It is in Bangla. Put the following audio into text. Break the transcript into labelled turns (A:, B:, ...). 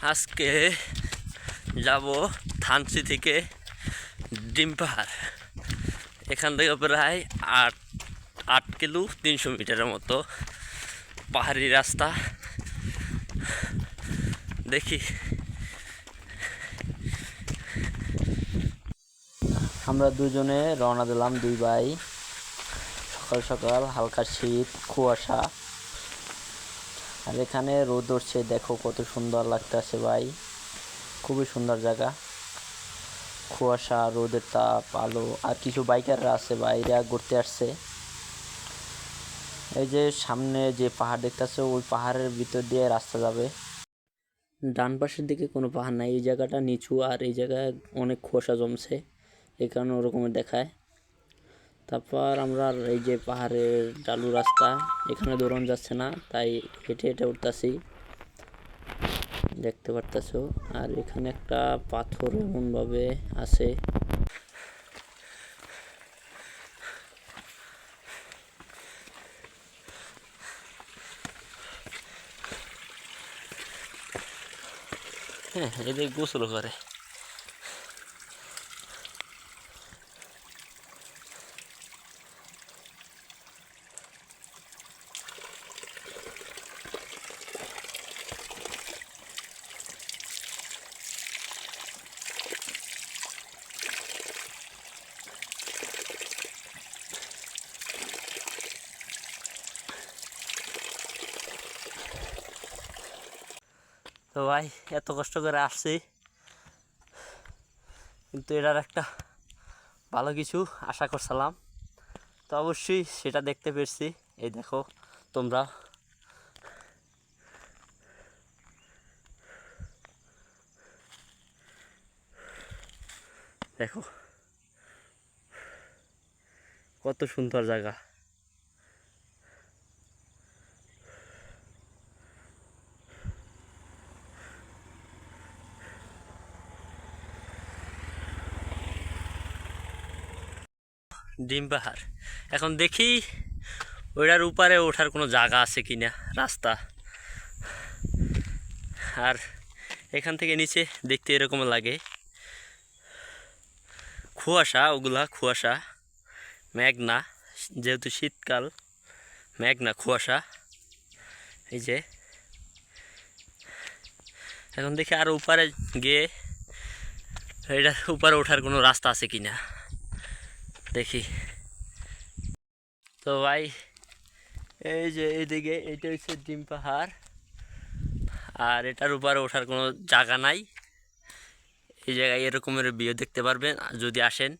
A: আজকে যাব থানচি থেকে ডিম পাহাড়। এখান থেকে প্রায় 8 কিলো 300 মিটারের মতো পাহাড়ি রাস্তা। দেখি আমরা দুজনে রওনা দিলাম, দুই ভাই। সকাল সকাল হালকা শীত, কুয়াশা, আর এখানে রোদ উঠছে। দেখো কত সুন্দর লাগতেছে ভাই, খুবই সুন্দর জায়গা। কুয়াশা, রোদের তাপ, আলো, আর কিছু বাইকাররা আছে বাইরে ঘুরতে আসছে। এই যে সামনে যে পাহাড় দেখতেছে, ওই পাহাড়ের ভিতর দিয়ে রাস্তা যাবে। ডান পাশের দিকে কোনো পাহাড় নাই, এই জায়গাটা নিচু, আর এই জায়গায় অনেক কুয়াশা জমছে, এই কারণে ওরকমের দেখায়। তারপর আমরা এই যে পাহাড়ের ঢালু রাস্তা, এখানে দৌড়ানো যাচ্ছে না, তাই হেঁটে হেঁটে উঠতেছি, দেখতে পারতেছো। আর এখানে একটা পাথর এমনভাবে আছে। হ্যাঁ, এদের গোসল করে। তো ভাই, এত কষ্ট করে আসছি, কিন্তু এটার একটা ভালো কিছু আশা করছিলাম, তো অবশ্যই সেটা দেখতে পেরেছি। এই দেখো তোমরা, দেখো কত সুন্দর জায়গা। ডিম পাহাড়, এখন দেখি ওইটার উপরে ওঠার কোনো জায়গা আছে কিনা, রাস্তা। আর এখান থেকে নিচে দেখতে এরকম লাগে, কুয়াশা, ওগুলা কুয়াশা, মেঘ না, যেহেতু শীতকাল, মেঘ না কুয়াশা। এই যে এখন দেখি আরো উপরে গিয়ে এটার উপরে ওঠার কোনো রাস্তা আছে কিনা, দেখি। তো ভাই, এই যে এইদিকে এটা হচ্ছে ডিম পাহাড়, আর এটার উপরে ওঠার কোনো জায়গা নাই। এই জায়গায় এরকমের ভিউ দেখতে পারবেন যদি আসেন।